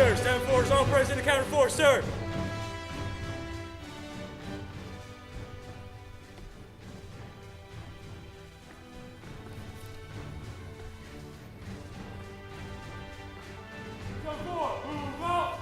sir. Stand forward as all present accounted for, sir. Come forward. Move out.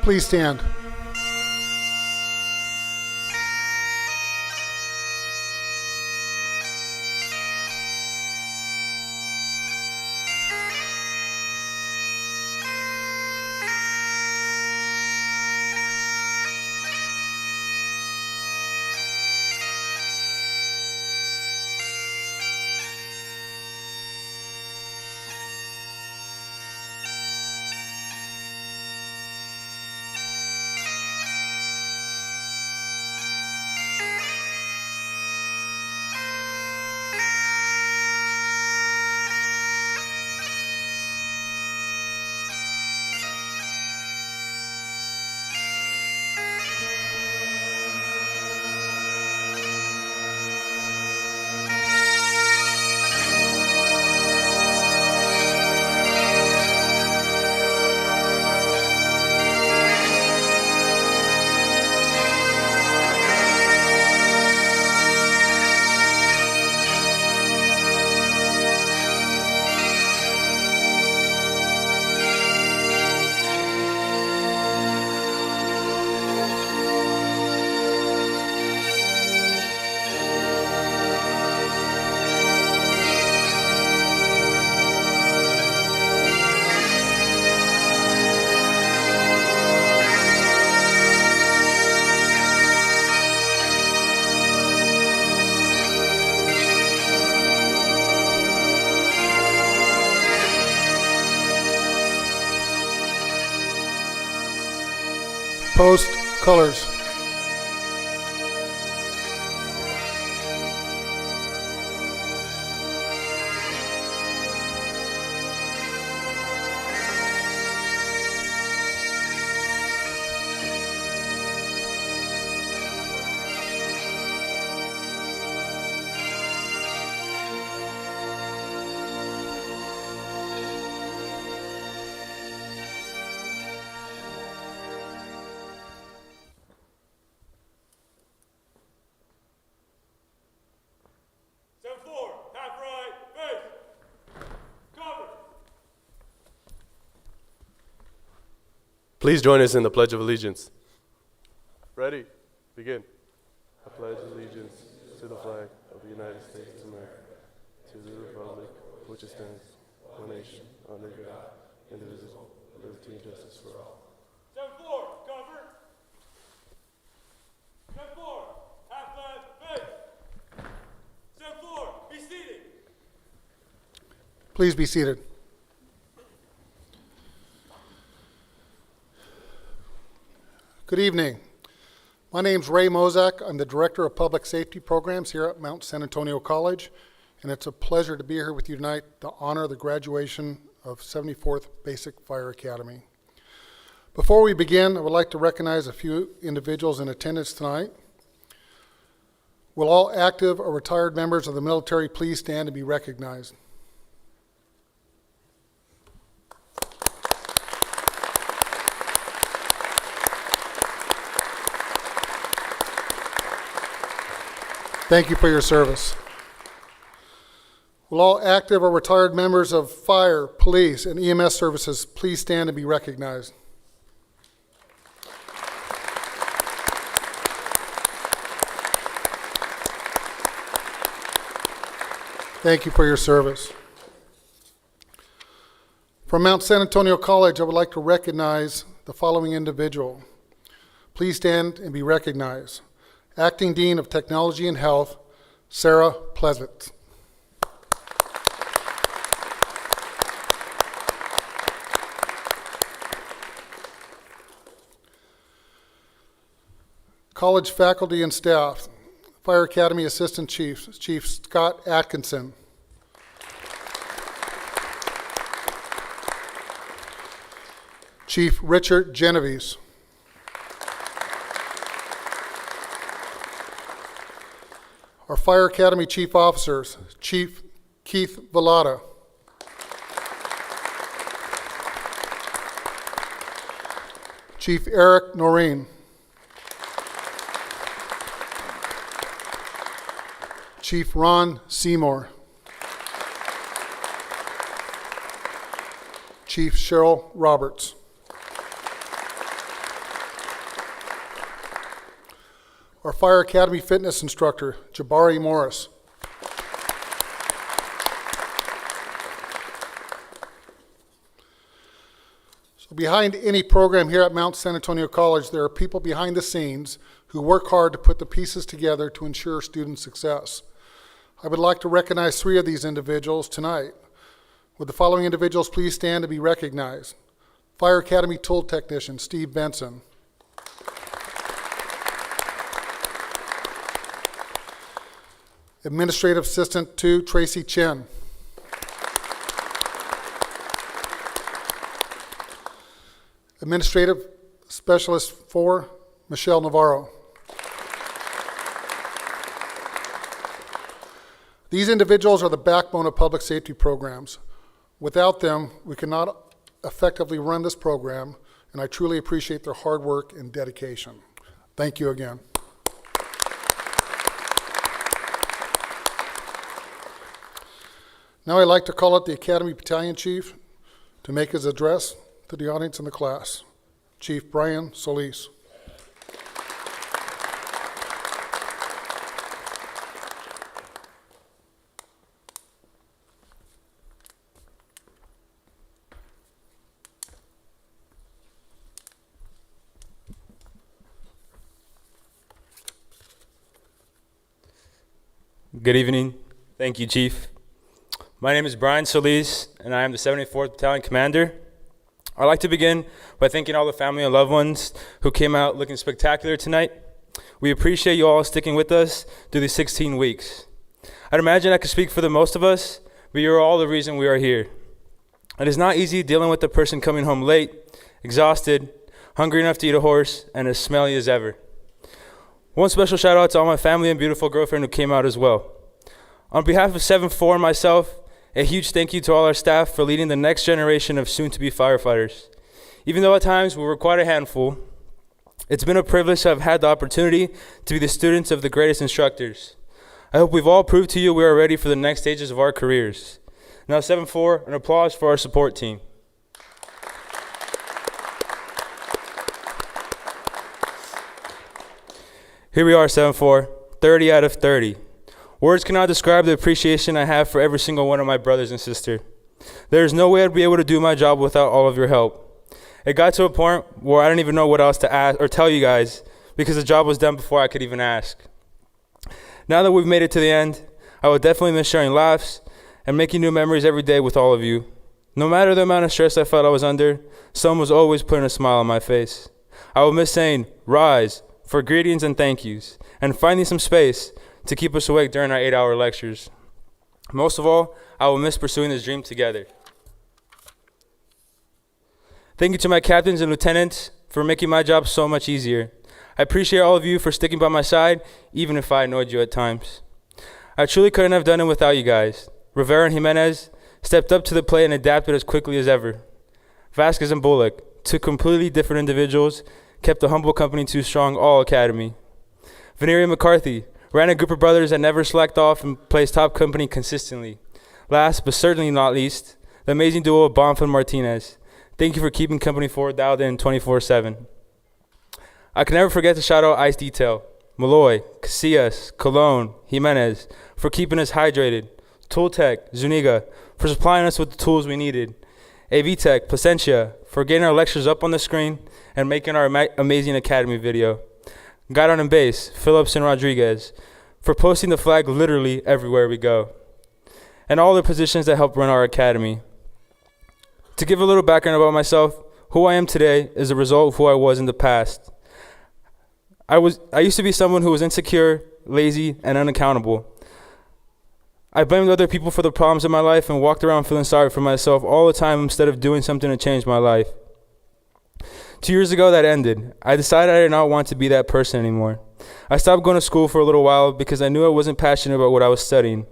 Please stand. Post colors. Please join us in the Pledge of Allegiance. Ready? Begin. I pledge allegiance to the flag of the United States of America, to the republic which stands, one nation, under God, indivisible, liberty and justice for all. 7-4, cover. 7-4, half left, face. 7-4, be seated. Please be seated. Good evening. My name's Ray Mozak. I'm the Director of Public Safety Programs here at Mount San Antonio College, and it's a pleasure to be here with you tonight to honor the graduation of 74th Basic Fire Academy. Before we begin, I would like to recognize a few individuals in attendance tonight. Will all active or retired members of the military please stand and be recognized? Thank you for your service. Will all active or retired members of fire, police, and EMS services please stand and be recognized? Thank you for your service. From Mount San Antonio College, I would like to recognize the following individual. Please stand and be recognized. Acting Dean of Technology and Health, Sarah Pleasant. College faculty and staff, Fire Academy Assistant Chief, Chief Scott Atkinson. Chief Richard Genovese. Our Fire Academy Chief Officers, Chief Keith Vallada. Chief Eric Noreen. Chief Ron Seymour. Chief Cheryl Roberts. Our Fire Academy fitness instructor, Jabari Morris. So behind any program here at Mount San Antonio College, there are people behind the scenes who work hard to put the pieces together to ensure student success. I would like to recognize 3 of these individuals tonight. Would the following individuals please stand to be recognized? Fire Academy Tool Technician, Steve Benson. Administrative Assistant 2, Tracy Chen. Administrative Specialist 4, Michelle Navarro. These individuals are the backbone of public safety programs. Without them, we cannot effectively run this program, and I truly appreciate their hard work and dedication. Thank you again. Now I'd like to call out the Academy Battalion Chief to make his address to the audience and the class. Chief Brian Solis. Good evening. Thank you, Chief. My name is Brian Solis, and I am the 74th Battalion Commander. I'd like to begin by thanking all the family and loved ones who came out looking spectacular tonight. We appreciate you all sticking with us through these 16 weeks. I'd imagine I could speak for the most of us, but you're all the reason we are here. It is not easy dealing with a person coming home late, exhausted, hungry enough to eat a horse, and as smelly as ever. One special shout out to all my family and beautiful girlfriend who came out as well. On behalf of 7-4 and myself, a huge thank you to all our staff for leading the next generation of soon-to-be firefighters. Even though at times we were quite a handful, it's been a privilege to have had the opportunity to be the students of the greatest instructors. I hope we've all proved to you we are ready for the next stages of our careers. Now 7-4, an applause for our support team. Here we are, 7-4, 30 out of 30. Words cannot describe the appreciation I have for every single one of my brothers and sisters. There is no way I'd be able to do my job without all of your help. It got to a point where I didn't even know what else to ask or tell you guys because the job was done before I could even ask. Now that we've made it to the end, I will definitely miss sharing laughs and making new memories every day with all of you. No matter the amount of stress I felt I was under, someone was always putting a smile on my face. I will miss saying, "Rise," for greetings and thank yous, and finding some space to keep us awake during our 8-hour lectures. Most of all, I will miss pursuing this dream together. Thank you to my captains and lieutenants for making my job so much easier. I appreciate all of you for sticking by my side, even if I annoyed you at times. I truly couldn't have done it without you guys. Rivera and Jimenez stepped up to the plate and adapted as quickly as ever. Vasquez and Bullock, two completely different individuals, kept the humble company too strong all academy. Veneria and McCarthy ran a group of brothers that never slacked off and placed top company consistently. Last, but certainly not least, the amazing duo of Bonfa and Martinez. Thank you for keeping company forward dialed in 24/7. I can never forget to shout out Ice Detail, Malloy, Casillas, Colon, Jimenez, for keeping us hydrated, Tool Tech, Zuniga, for supplying us with the tools we needed, AV Tech, Placentia, for getting our lectures up on the screen and making our amazing academy video, Guidon and Bass, Phillips and Rodriguez, for posting the flag literally everywhere we go, and all the positions that help run our academy. To give a little background about myself, who I am today is a result of who I was in the past. I used to be someone who was insecure, lazy, and unaccountable. I blamed other people for the problems in my life and walked around feeling sorry for myself all the time instead of doing something to change my life. 2 years ago, that ended. I decided I did not want to be that person anymore. I stopped going to school for a little while because I knew I wasn't passionate about what I was studying.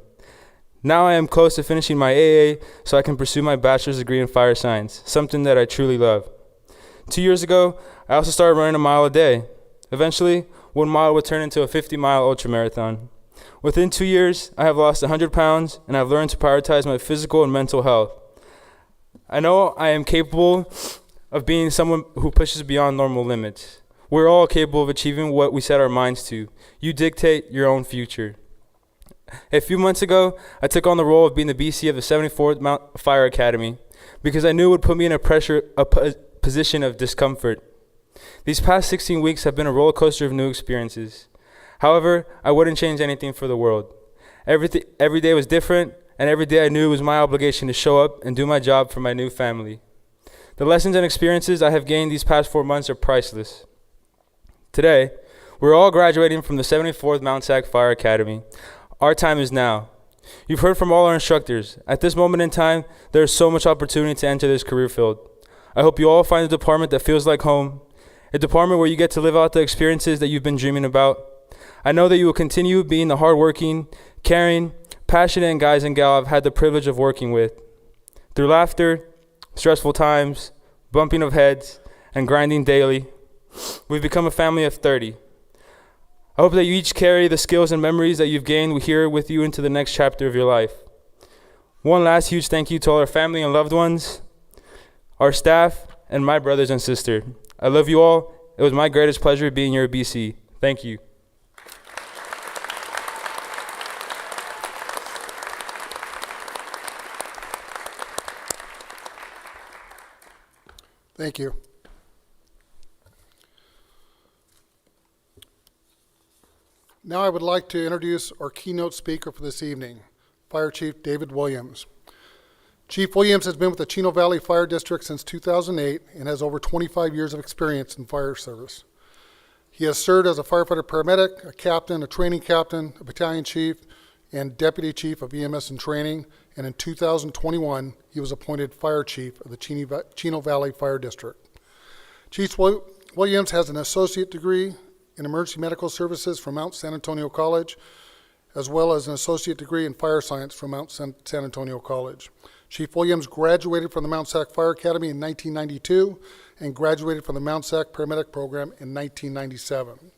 Now I am close to finishing my AA so I can pursue my bachelor's degree in fire science, something that I truly love. 2 years ago, I also started running a mile a day. Eventually, 1 mile would turn into a 50-mile ultramarathon. Within 2 years, I have lost 100 pounds, and I've learned to prioritize my physical and mental health. I know I am capable of being someone who pushes beyond normal limits. We're all capable of achieving what we set our minds to. You dictate your own future. A few months ago, I took on the role of being the BC of the 74th Fire Academy because I knew it would put me in a position of discomfort. These past 16 weeks have been a roller coaster of new experiences. However, I wouldn't change anything for the world. Every day was different, and every day I knew it was my obligation to show up and do my job for my new family. The lessons and experiences I have gained these past 4 months are priceless. Today, we're all graduating from the 74th Mount SAC Fire Academy. Our time is now. You've heard from all our instructors. At this moment in time, there is so much opportunity to enter this career field. I hope you all find a department that feels like home, a department where you get to live out the experiences that you've been dreaming about. I know that you will continue being the hardworking, caring, passionate guys and gal I've had the privilege of working with. Through laughter, stressful times, bumping of heads, and grinding daily, we've become a family of 30. I hope that you each carry the skills and memories that you've gained here with you into the next chapter of your life. One last huge thank you to all our family and loved ones, our staff, and my brothers and sisters. I love you all. It was my greatest pleasure being your BC. Thank you. Thank you. Now I would like to introduce our keynote speaker for this evening, Fire Chief David Williams. Chief Williams has been with the Chino Valley Fire District since 2008 and has over 25 years of experience in fire service. He has served as a firefighter paramedic, a captain, a training captain, a battalion chief, and deputy chief of EMS and training, and in 2021, he was appointed fire chief of the Chino Valley Fire District. Chief Williams has an associate degree in emergency medical services from Mount San Antonio College, as well as an associate degree in fire science from Mount San Antonio College. Chief Williams graduated from the Mount SAC Fire Academy in 1992 and graduated from the Mount SAC Paramedic Program in 1997.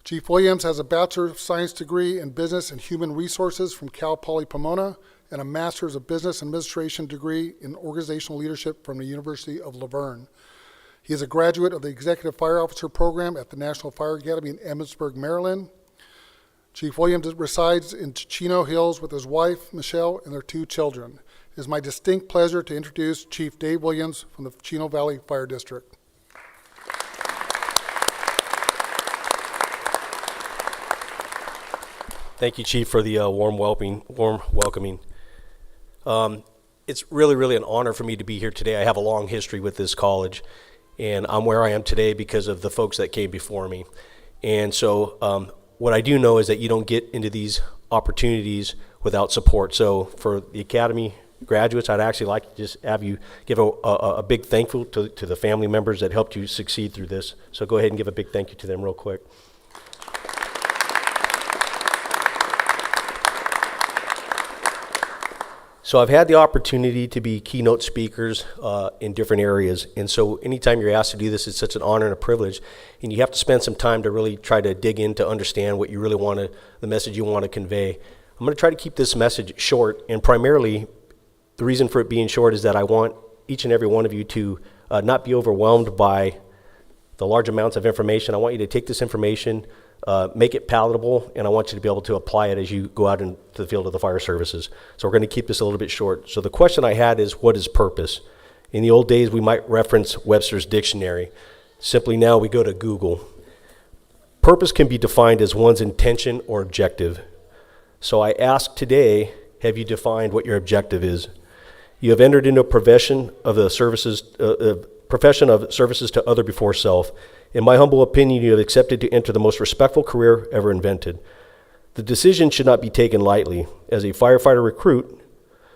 Chief Williams has a Bachelor of Science degree in Business and Human Resources from Cal Poly Pomona and a Master's of Business Administration degree in Organizational Leadership from the University of La Verne. He is a graduate of the Executive Fire Officer Program at the National Fire Academy in Emmitsburg, Maryland. Chief Williams resides in Chino Hills with his wife, Michelle, and their 2 children. It is my distinct pleasure to introduce Chief Dave Williams from the Chino Valley Fire District. Thank you, Chief, for the warm welcoming. It's really an honor for me to be here today. I have a long history with this college, and I'm where I am today because of the folks that came before me. And so what I do know is that you don't get into these opportunities without support. So for the Academy graduates, I'd actually like to just have you give a big thank you to the family members that helped you succeed through this. So go ahead and give a big thank you to them real quick. So I've had the opportunity to be keynote speakers in different areas, and so anytime you're asked to do this, it's such an honor and a privilege, and you have to spend some time to really try to dig in to understand what you really want to, the message you want to convey. I'm going to try to keep this message short, and primarily the reason for it being short is that I want each and every one of you to not be overwhelmed by the large amounts of information. I want you to take this information, make it palatable, and I want you to be able to apply it as you go out into the field of the fire services. So we're going to keep this a little bit short. So the question I had is, what is purpose? In the old days, we might reference Webster's dictionary. Simply now, we go to Google. Purpose can be defined as one's intention or objective. So I ask today, have you defined what your objective is? You have entered into a profession of services to other before self. In my humble opinion, you have accepted to enter the most respectful career ever invented. The decision should not be taken lightly. As a firefighter recruit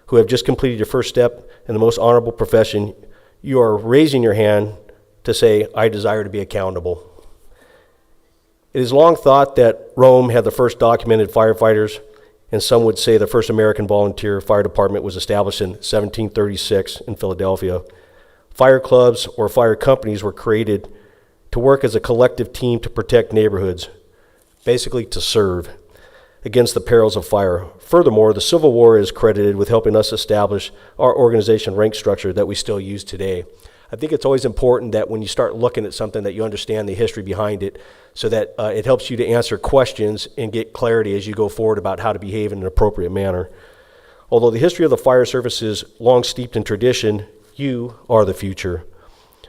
who have just completed your first step in the most honorable profession, you are raising your hand to say, I desire to be accountable. It is long thought that Rome had the first documented firefighters, and some would say the first American volunteer fire department was established in 1736 in Philadelphia. Fire clubs or fire companies were created to work as a collective team to protect neighborhoods, basically to serve against the perils of fire. Furthermore, the Civil War is credited with helping us establish our organization rank structure that we still use today. I think it's always important that when you start looking at something that you understand the history behind it so that it helps you to answer questions and get clarity as you go forward about how to behave in an appropriate manner. Although the history of the fire service is long steeped in tradition, you are the future.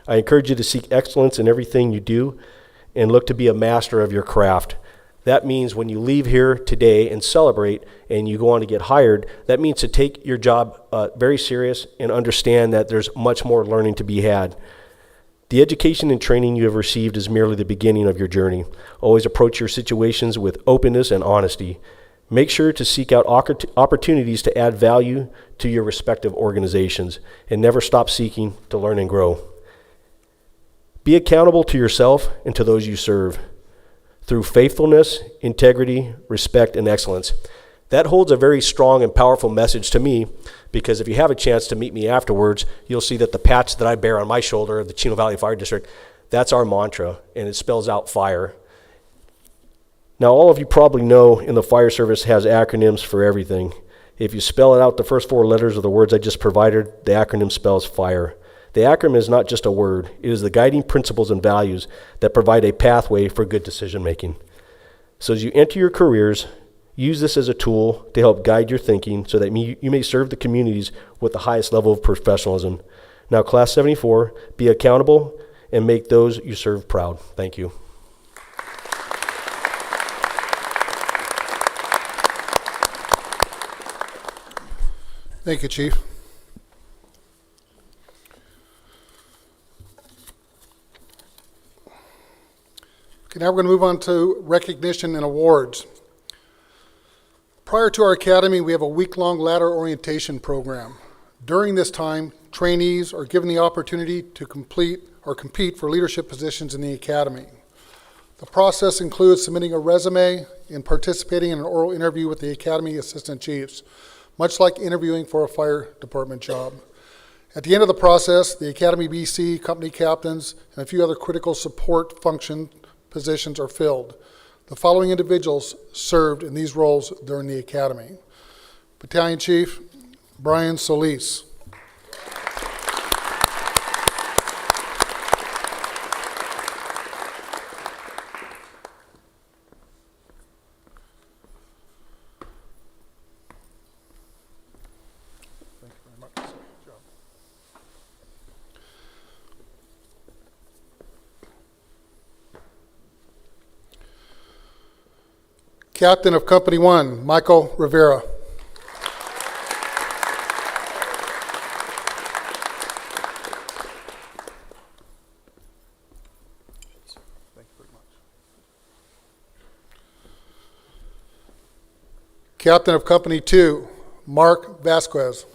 I encourage you to seek excellence in everything you do and look to be a master of your craft. That means when you leave here today and celebrate and you go on to get hired, that means to take your job very serious and understand that there's much more learning to be had. The education and training you have received is merely the beginning of your journey. Always approach your situations with openness and honesty. Make sure to seek out opportunities to add value to your respective organizations and never stop seeking to learn and grow. Be accountable to yourself and to those you serve through faithfulness, integrity, respect, and excellence. That holds a very strong and powerful message to me, because if you have a chance to meet me afterwards, you'll see that the patch that I bear on my shoulder of the Chino Valley Fire District, that's our mantra, and it spells out fire. Now, all of you probably know in the fire service has acronyms for everything. If you spell it out, the first 4 letters of the words I just provided, the acronym spells fire. The acronym is not just a word. It is the guiding principles and values that provide a pathway for good decision making. So as you enter your careers, use this as a tool to help guide your thinking so that you may serve the communities with the highest level of professionalism. Now, Class 74, be accountable and make those you serve proud. Thank you. Thank you, Chief. Okay, now we're going to move on to recognition and awards. Prior to our academy, we have a week-long ladder orientation program. During this time, trainees are given the opportunity to complete or compete for leadership positions in the academy. The process includes submitting a resume and participating in an oral interview with the academy assistant chiefs, much like interviewing for a fire department job. At the end of the process, the Academy BC, company captains, and a few other critical support function positions are filled. The following individuals served in these roles during the academy. Battalion Chief Brian Solis. Captain of Company 1, Michael Rivera. Captain of Company 2, Mark Vasquez.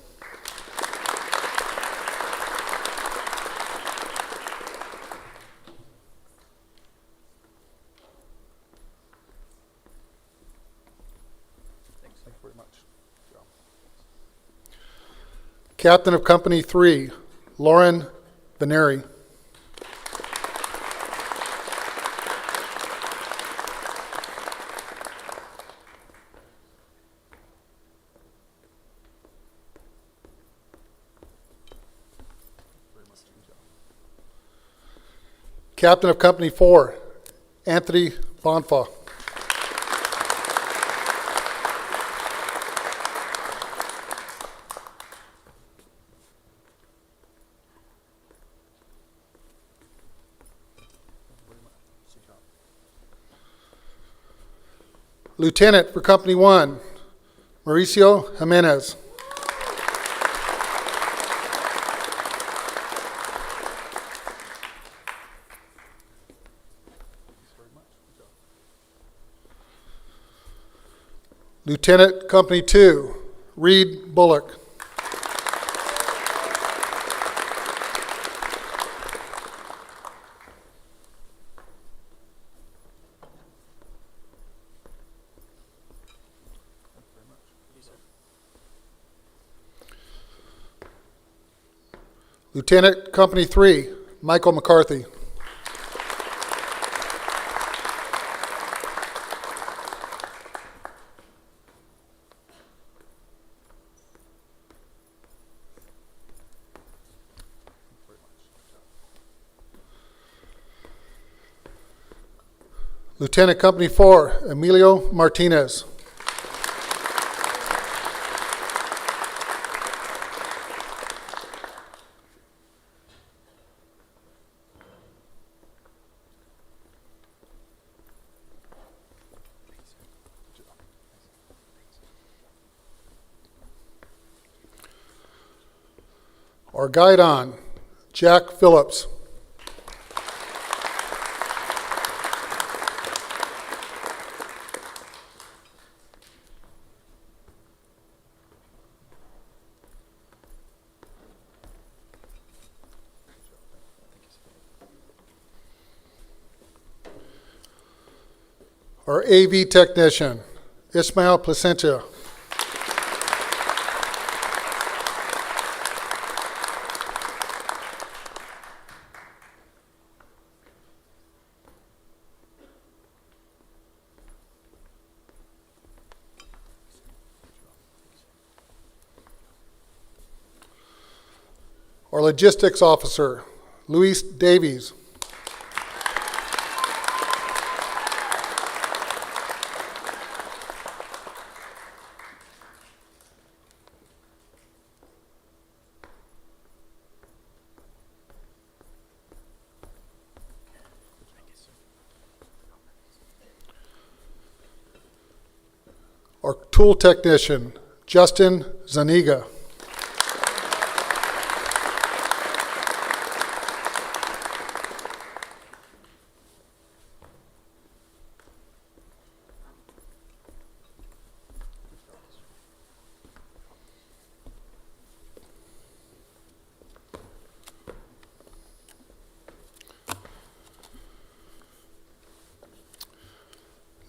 Captain of Company 3, Lauren Veneri. Captain of Company 4, Anthony Bonfa. Lieutenant for Company 1, Mauricio Jimenez. Lieutenant Company 2, Reed Bullock. Lieutenant Company 3, Michael McCarthy. Lieutenant Company 4, Emilio Martinez. Our guide on, Jack Phillips. Our AV technician, Ismael Placentia. Our logistics officer, Luis Davies. Our tool technician, Justin Zaniga.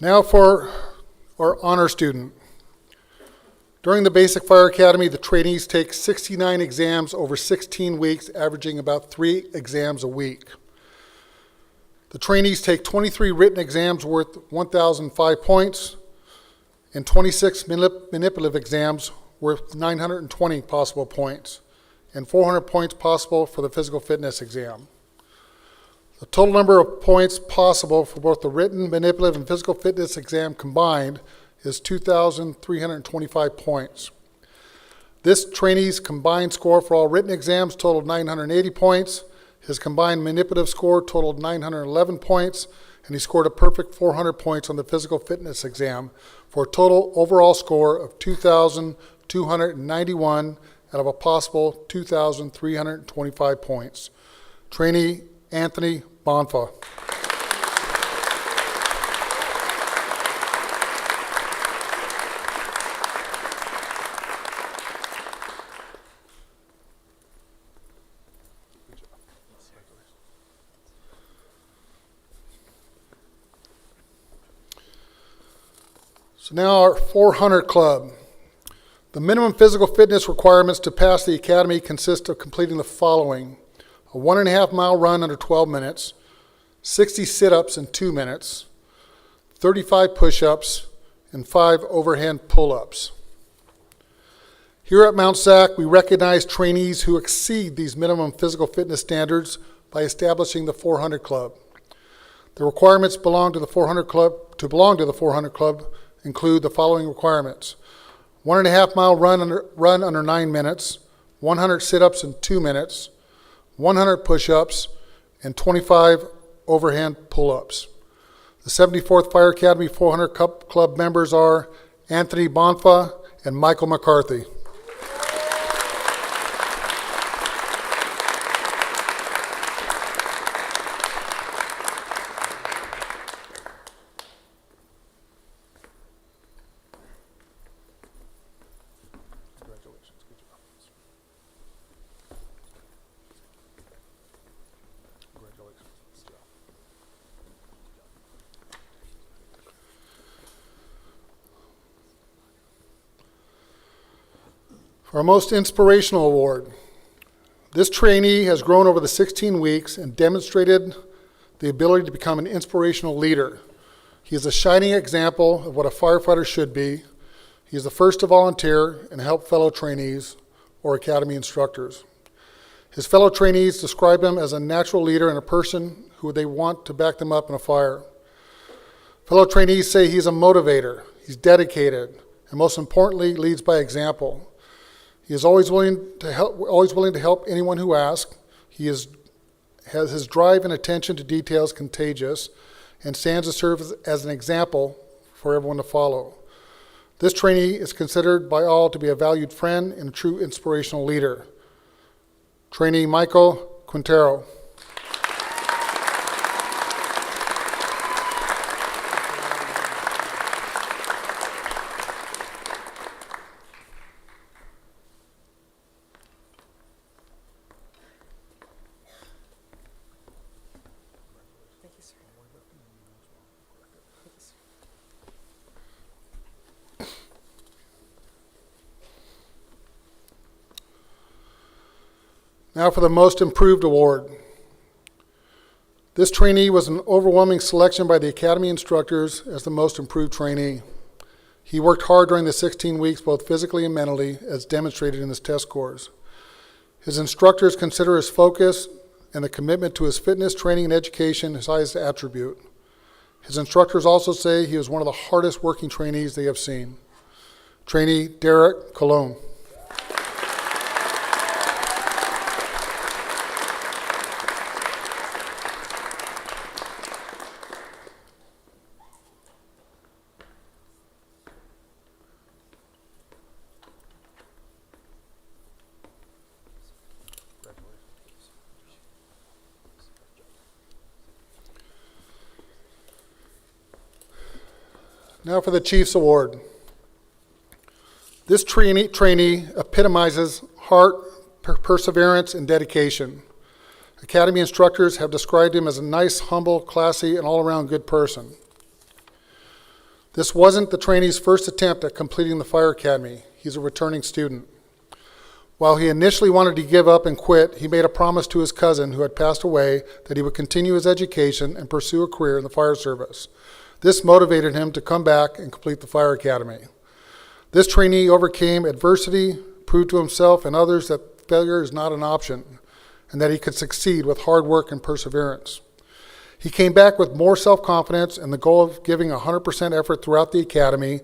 Now for our honor student. During the Basic Fire Academy, the trainees take 69 exams over 16 weeks, averaging about 3 exams a week. The trainees take 23 written exams worth 1,005 points and 26 manipulative exams worth 920 possible points and 400 points possible for the physical fitness exam. The total number of points possible for both the written, manipulative, and physical fitness exam combined is 2,325 points. This trainee's combined score for all written exams totaled 980 points. His combined manipulative score totaled 911 points, and he scored a perfect 400 points on the physical fitness exam for a total overall score of 2,291 out of a possible 2,325 points. Trainee Anthony Bonfa. So now our 400 Club. The minimum physical fitness requirements to pass the academy consist of completing the following: a 1.5 mile run under 12 minutes, 60 sit-ups in 2 minutes, 35 push-ups, and 5 overhand pull-ups. Here at Mount SAC, we recognize trainees who exceed these minimum physical fitness standards by establishing the 400 Club. The requirements belong to the 400 Club. To belong to the 400 Club include the following requirements: 1.5 mile run under 9 minutes, 100 sit-ups in 2 minutes, 100 push-ups, and 25 overhand pull-ups. The 74th Fire Academy 400 Club members are Anthony Bonfa and Michael McCarthy. For our most inspirational award, this trainee has grown over the 16 weeks and demonstrated the ability to become an inspirational leader. He is a shining example of what a firefighter should be. He is the first to volunteer and help fellow trainees or academy instructors. His fellow trainees describe him as a natural leader and a person who they want to back them up in a fire. Fellow trainees say he's a motivator, he's dedicated, and most importantly, leads by example. He is always willing to help anyone who asks. He has his drive and attention to detail is contagious and stands to serve as an example for everyone to follow. This trainee is considered by all to be a valued friend and a true inspirational leader. Trainee Michael Quintero. Now for the Most Improved Award. This trainee was an overwhelming selection by the Academy instructors as the most improved trainee. He worked hard during the 16 weeks, both physically and mentally, as demonstrated in his test scores. His instructors consider his focus and the commitment to his fitness, training, and education his highest attribute. His instructors also say he was one of the hardest working trainees they have seen. Trainee Derek Colon. Now for the Chiefs Award. This trainee epitomizes heart, perseverance, and dedication. Academy instructors have described him as a nice, humble, classy, and all-around good person. This wasn't the trainee's first attempt at completing the Fire Academy. He's a returning student. While he initially wanted to give up and quit, he made a promise to his cousin who had passed away that he would continue his education and pursue a career in the fire service. This motivated him to come back and complete the Fire Academy. This trainee overcame adversity, proved to himself and others that failure is not an option, and that he could succeed with hard work and perseverance. He came back with more self-confidence and the goal of giving 100% effort throughout the academy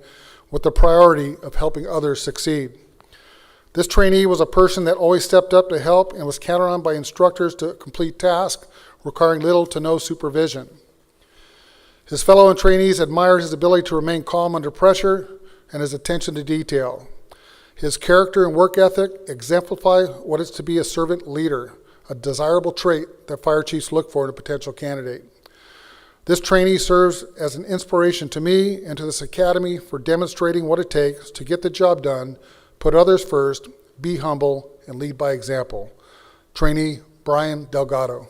with the priority of helping others succeed. This trainee was a person that always stepped up to help and was counted on by instructors to complete tasks requiring little to no supervision. His fellow trainees admire his ability to remain calm under pressure and his attention to detail. His character and work ethic exemplify what it's to be a servant leader, a desirable trait that fire chiefs look for in a potential candidate. This trainee serves as an inspiration to me and to this academy for demonstrating what it takes to get the job done, put others first, be humble, and lead by example. Trainee Brian Delgado.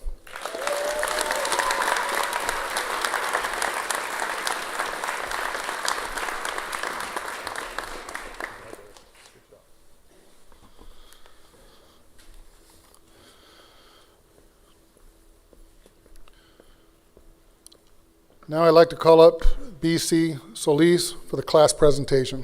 Now I'd like to call up BC Solis for the class presentation.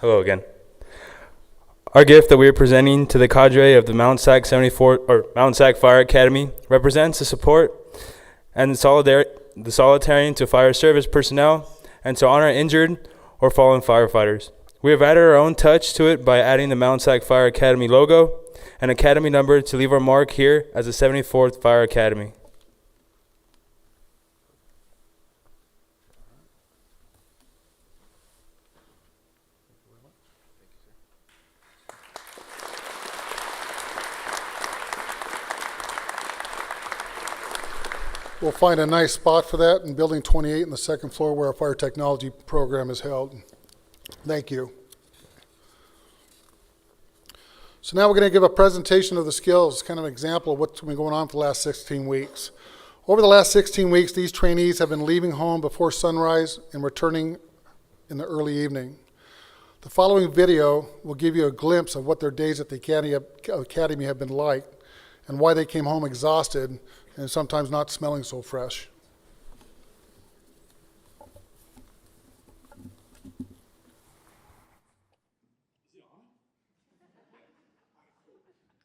Hello again. Our gift that we are presenting to the cadre of the Mount SAC Fire Academy represents the support and the solidarity to fire service personnel and to honor injured or fallen firefighters. We have added our own touch to it by adding the Mount SAC Fire Academy logo and academy number to leave our mark here as the 74th Fire Academy. We'll find a nice spot for that in Building 28 in the second floor where our fire technology program is held. Thank you. So now we're going to give a presentation of the skills, kind of an example of what's been going on for the last 16 weeks. Over the last 16 weeks, these trainees have been leaving home before sunrise and returning in the early evening. The following video will give you a glimpse of what their days at the academy have been like and why they came home exhausted and sometimes not smelling so fresh.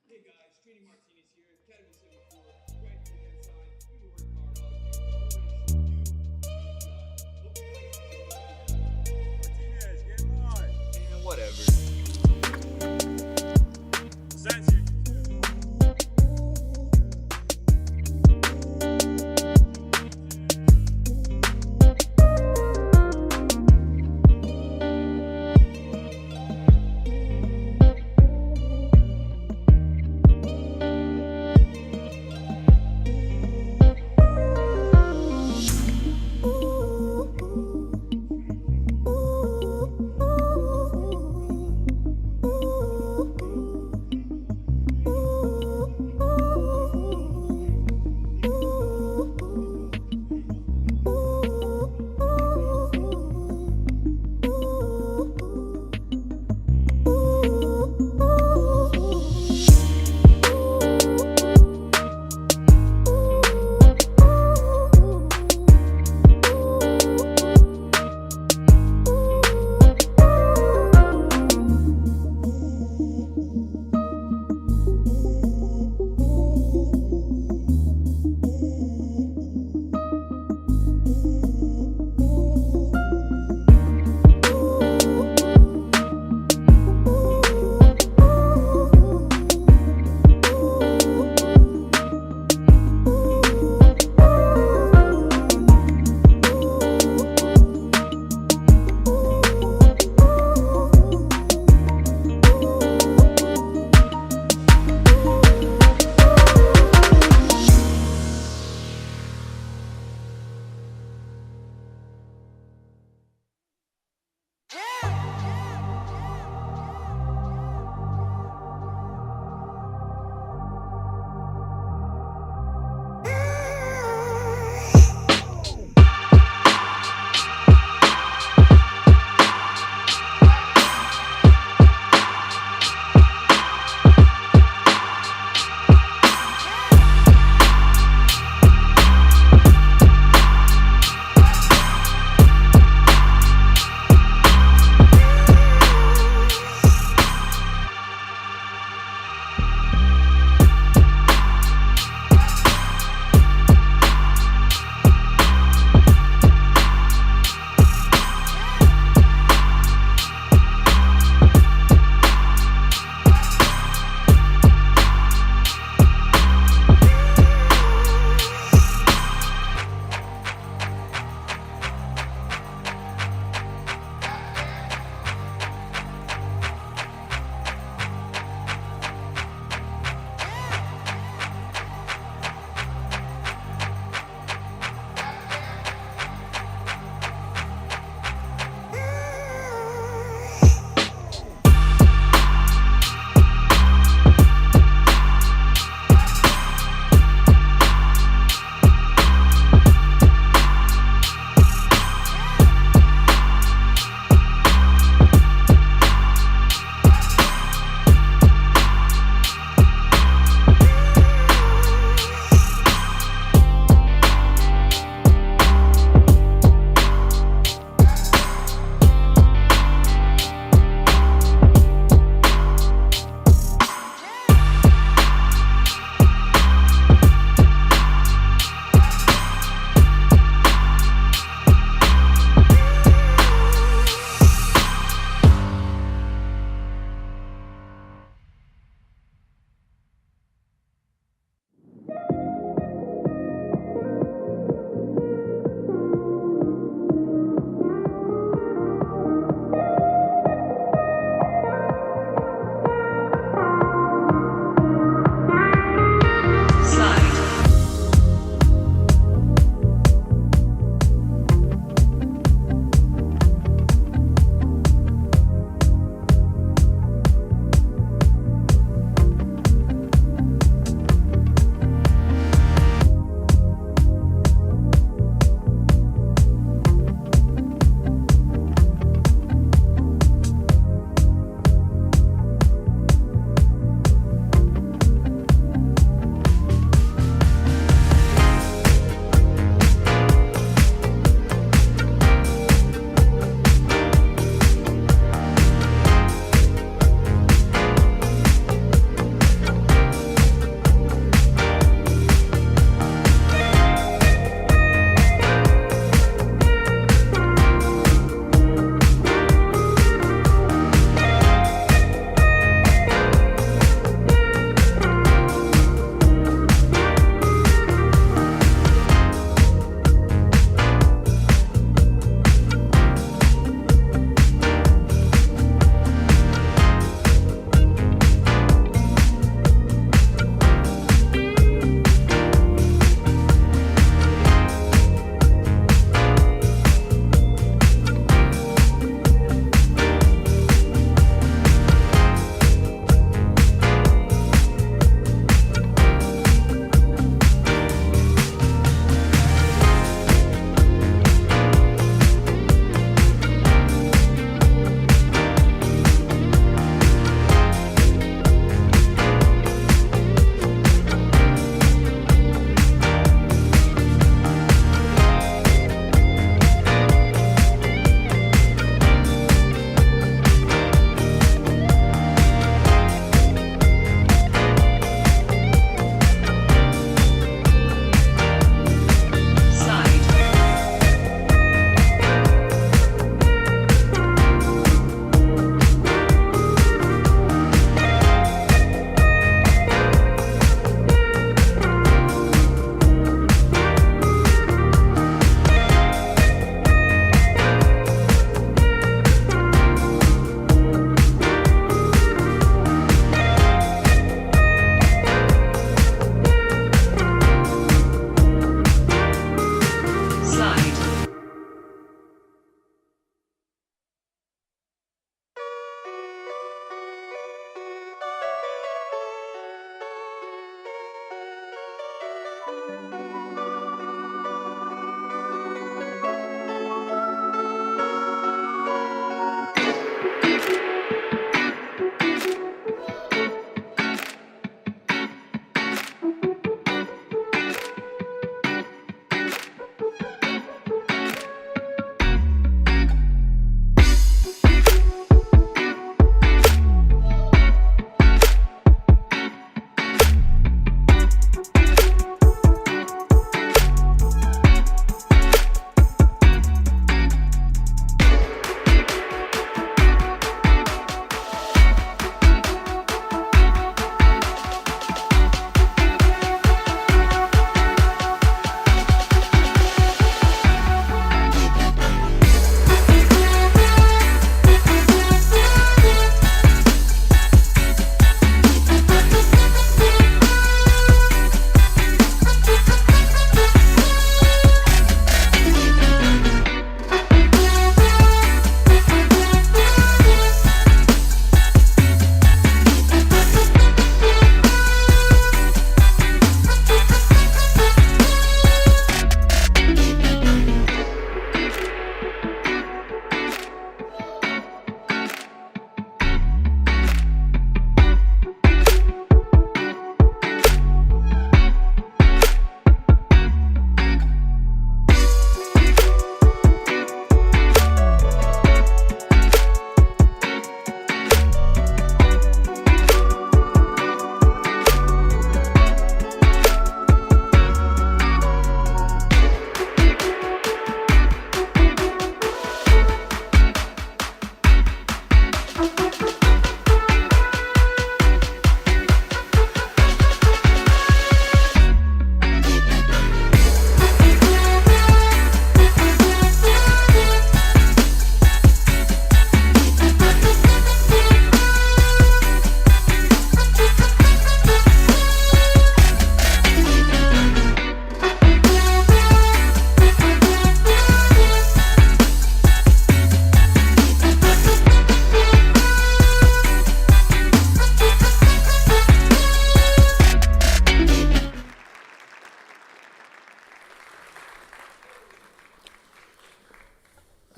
Hey guys, Training Martinez here, Academy 74, right to the inside. Martinez, get in line. Man, whatever. Sensi.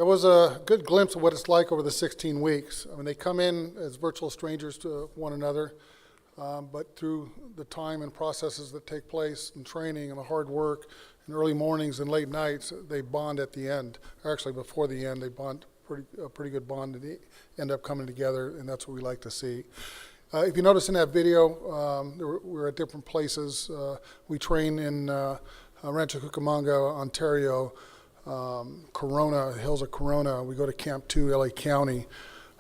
was a good glimpse of what it's like over the 16 weeks. I mean, they come in as virtual strangers to one another, but through the time and processes that take place and training and the hard work and early mornings and late nights, they bond at the end. Or actually, before the end, they bond a pretty good bond, and they end up coming together, and that's what we like to see. If you notice in that video, we're at different places. We train in Rancho Cucamonga, Ontario, Corona, hills of Corona. We go to Camp 2, LA County.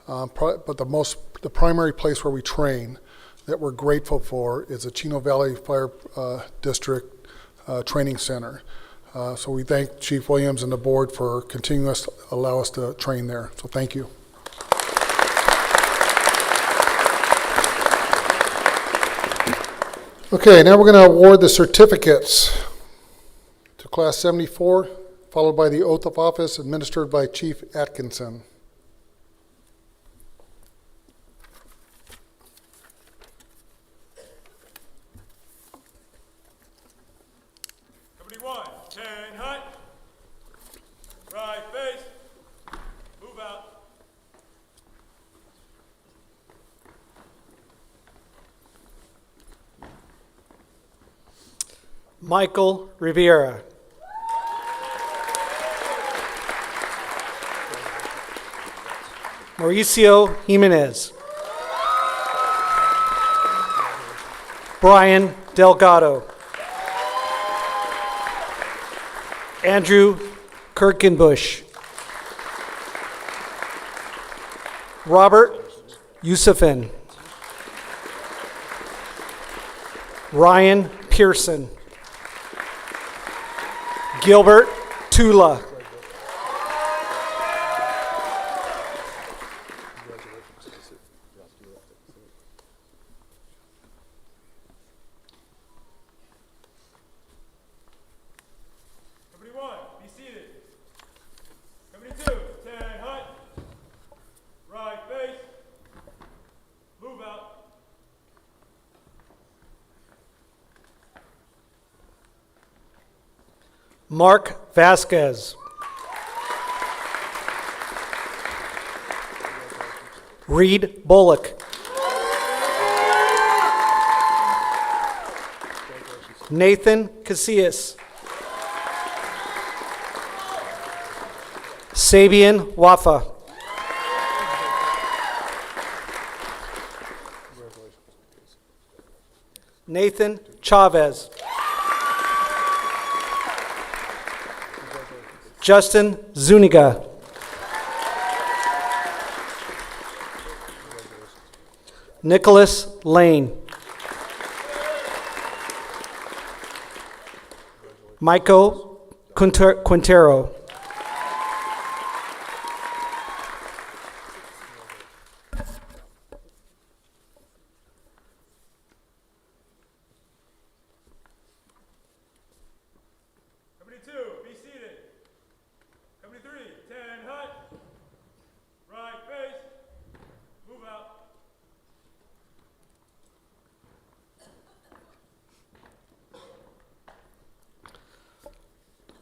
But the primary place where we train that we're grateful for is the Chino Valley Fire District Training Center. So we thank Chief Williams and the board for continuing to allow us to train there. So thank you. Okay, now we're going to award the certificates to Class 74, followed by the oath of office administered by Chief Atkinson. Company 1, 10 hut. Right face. Move out. Michael Rivera. Mauricio Jimenez. Brian Delgado. Andrew Kirkenbush. Robert Yusufin. Ryan Pearson. Gilbert Tula. Company 1, be seated. Company 2, 10 hut. Right face. Move out. Mark Vasquez. Reed Bullock. Nathan Casillas. Sabian Wafa. Nathan Chavez. Justin Zuniga. Nicholas Lane. Michael Quintero. Company 2, be seated. Company 3, 10 hut. Right face. Move out.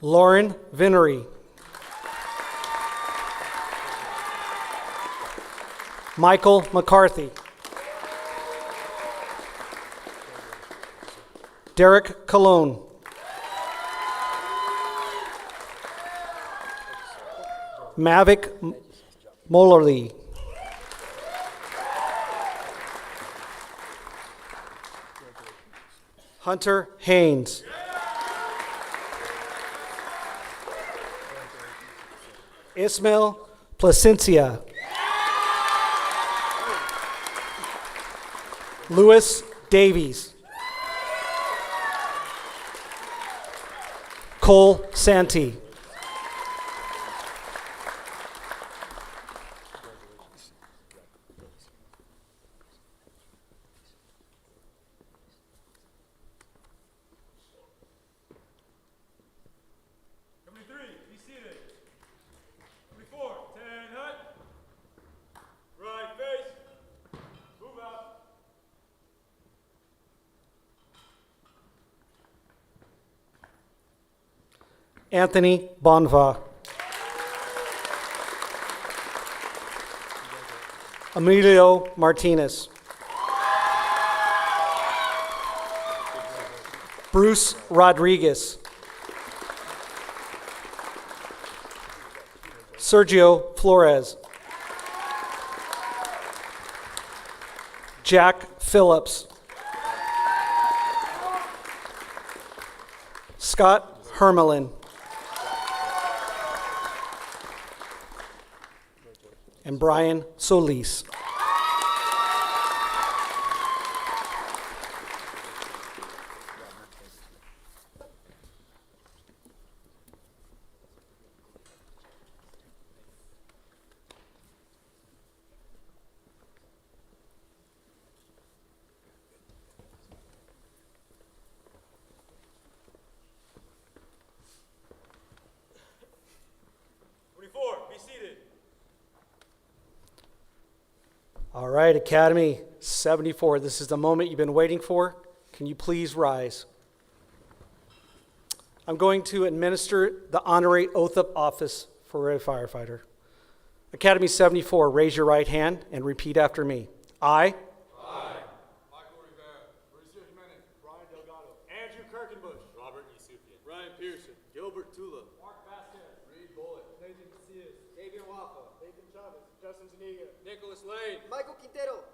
Lauren Vinery. Michael McCarthy. Derek Colon. Mavic Mollerly. Hunter Haynes. Ismail Placencia. Louis Davies. Cole Santee. Company 3, be seated. Company 4, 10 hut. Right face. Move out. Anthony Bonva. Emilio Martinez. Bruce Rodriguez. Sergio Flores. Jack Phillips. Scott Hermelin. And Brian Solis. Be seated. All right, Academy 74, this is the moment you've been waiting for. Can you please rise? I'm going to administer the honorary oath of office for a firefighter. Academy 74, raise your right hand and repeat after me. I, Michael Rivera, Mauricio Jimenez, Brian Delgado, Andrew Kirkenbush, Robert Yusufian, Ryan Pearson, Gilbert Tula, Mark Vasquez, Reed Bullitt, Nathan Casillas, Davian Wafa, Nathan Chavez, Justin Zuniga, Nicholas Lane, Michael Quintero.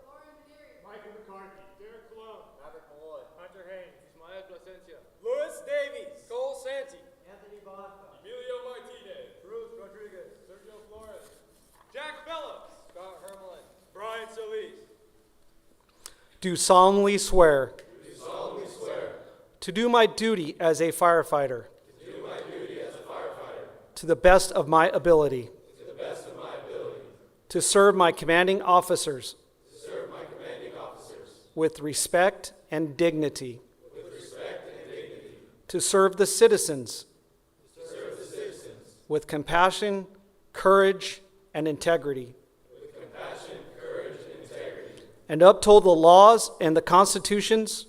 Michael McCarthy, Derek Colon, Maverick Malloy. Hunter Haynes, Ismael Placencia, Louis Davies. Cole Santi, Anthony Bonfa. Emilio Martinez, Bruce Rodriguez, Sergio Flores, Jack Phillips, Scott Hermelin, Brian Solis. do solemnly swear to do my duty as a firefighter to the best of my ability, to serve my commanding officers with respect and dignity, to serve the citizens with compassion, courage, and integrity, and uphold the laws and the constitutions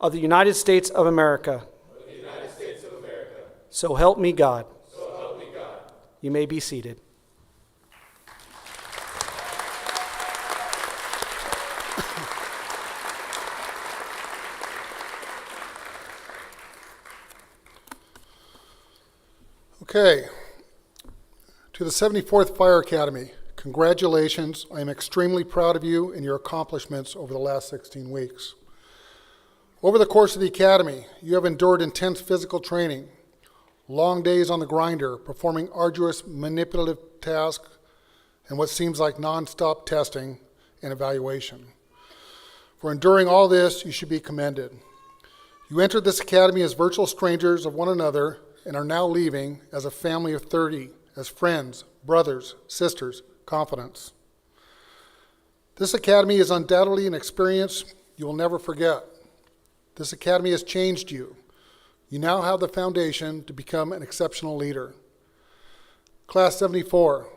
of the United States of America. So help me God. You may be seated. Okay. To the 74th Fire Academy, congratulations. I am extremely proud of you and your accomplishments over the last 16 weeks. Over the course of the Academy, you have endured intense physical training, long days on the grinder, performing arduous manipulative tasks, and what seems like nonstop testing and evaluation. For enduring all this, you should be commended. You entered this academy as virtual strangers of one another and are now leaving as a family of 30, as friends, brothers, sisters, confidants. This academy is undoubtedly an experience you will never forget. This academy has changed you. You now have the foundation to become an exceptional leader. Class 74,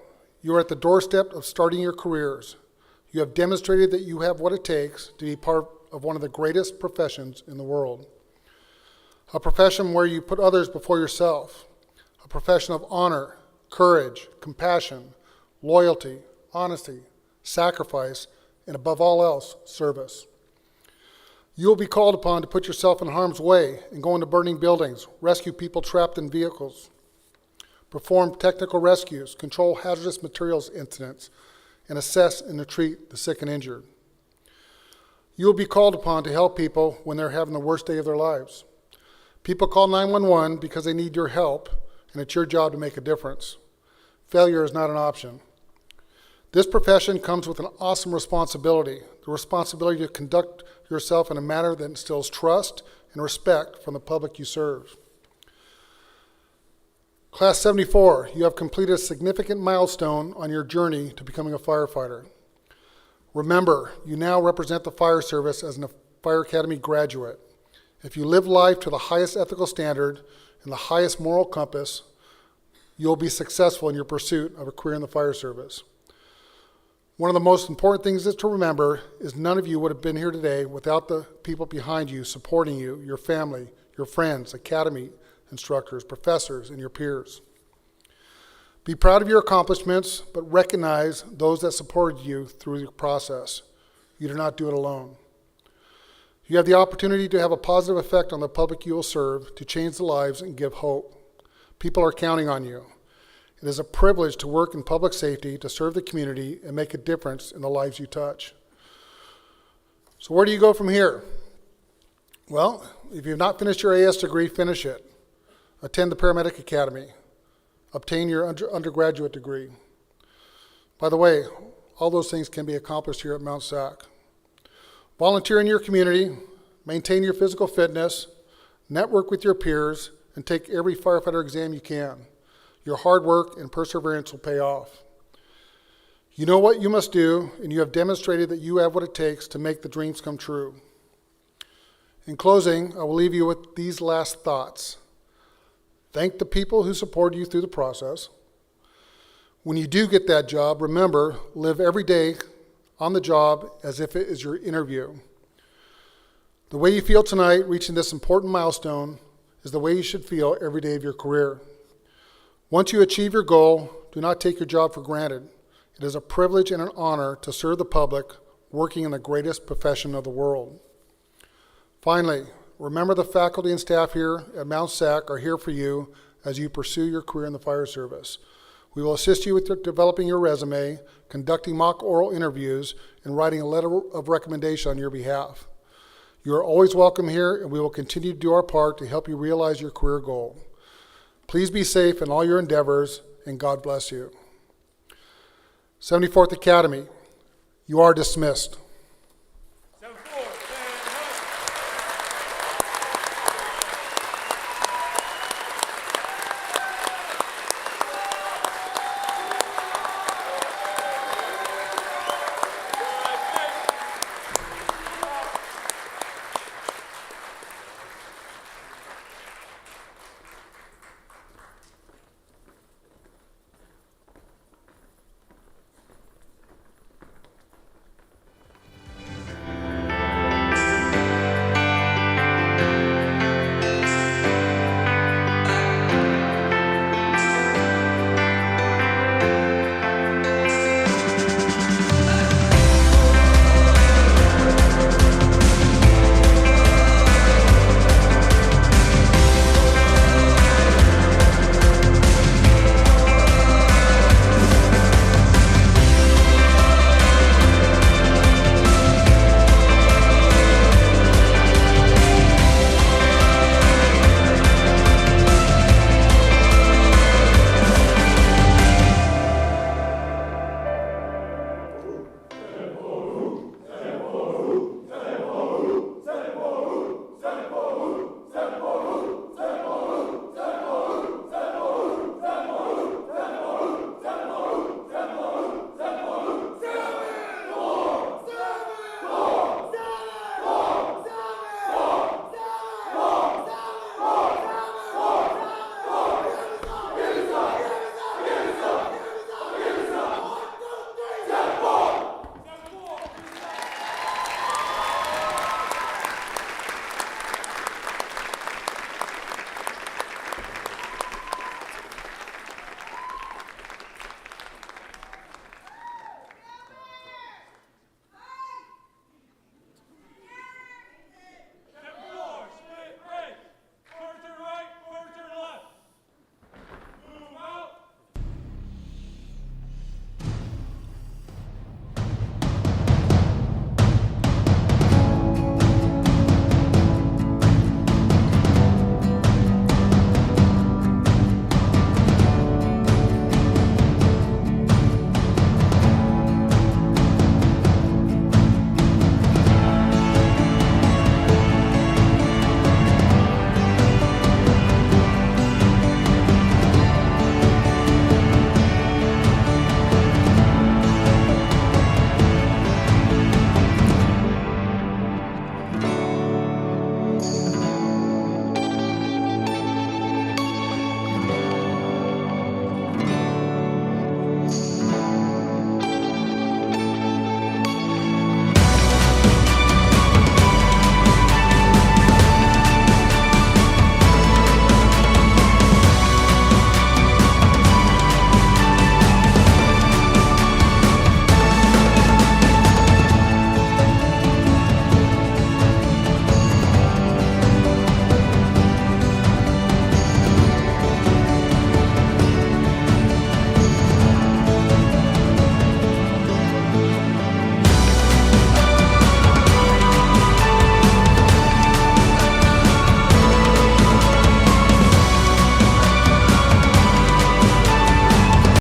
you are at the doorstep of starting your careers. You have demonstrated that you have what it takes to be part of one of the greatest professions in the world. A profession where you put others before yourself. A profession of honor, courage, compassion, loyalty, honesty, sacrifice, and above all else, service. You will be called upon to put yourself in harm's way and go into burning buildings, rescue people trapped in vehicles, perform technical rescues, control hazardous materials incidents, and assess and treat the sick and injured. You will be called upon to help people when they're having the worst day of their lives. People call 911 because they need your help, and it's your job to make a difference. Failure is not an option. This profession comes with an awesome responsibility, the responsibility to conduct yourself in a manner that instills trust and respect from the public you serve. Class 74, you have completed a significant milestone on your journey to becoming a firefighter. Remember, you now represent the fire service as a Fire Academy graduate. If you live life to the highest ethical standard and the highest moral compass, you'll be successful in your pursuit of a career in the fire service. One of the most important things to remember is none of you would have been here today without the people behind you supporting you, your family, your friends, academy instructors, professors, and your peers. Be proud of your accomplishments, but recognize those that supported you through the process. You do not do it alone. You have the opportunity to have a positive effect on the public you will serve, to change the lives and give hope. People are counting on you. It is a privilege to work in public safety, to serve the community, and make a difference in the lives you touch. So where do you go from here? Well, if you've not finished your AS degree, finish it. Attend the Paramedic Academy. Obtain your undergraduate degree. By the way, all those things can be accomplished here at Mount SAC. Volunteer in your community, maintain your physical fitness, network with your peers, and take every firefighter exam you can. Your hard work and perseverance will pay off. You know what you must do, and you have demonstrated that you have what it takes to make the dreams come true. In closing, I will leave you with these last thoughts. Thank the people who supported you through the process. When you do get that job, remember, live every day on the job as if it is your interview. The way you feel tonight, reaching this important milestone, is the way you should feel every day of your career. Once you achieve your goal, do not take your job for granted. It is a privilege and an honor to serve the public, working in the greatest profession of the world. Finally, remember the faculty and staff here at Mount SAC are here for you as you pursue your career in the fire service. We will assist you with developing your resume, conducting mock oral interviews, and writing a letter of recommendation on your behalf. You are always welcome here, and we will continue to do our part to help you realize your career goal. Please be safe in all your endeavors, and God bless you. 74th Academy, you are dismissed.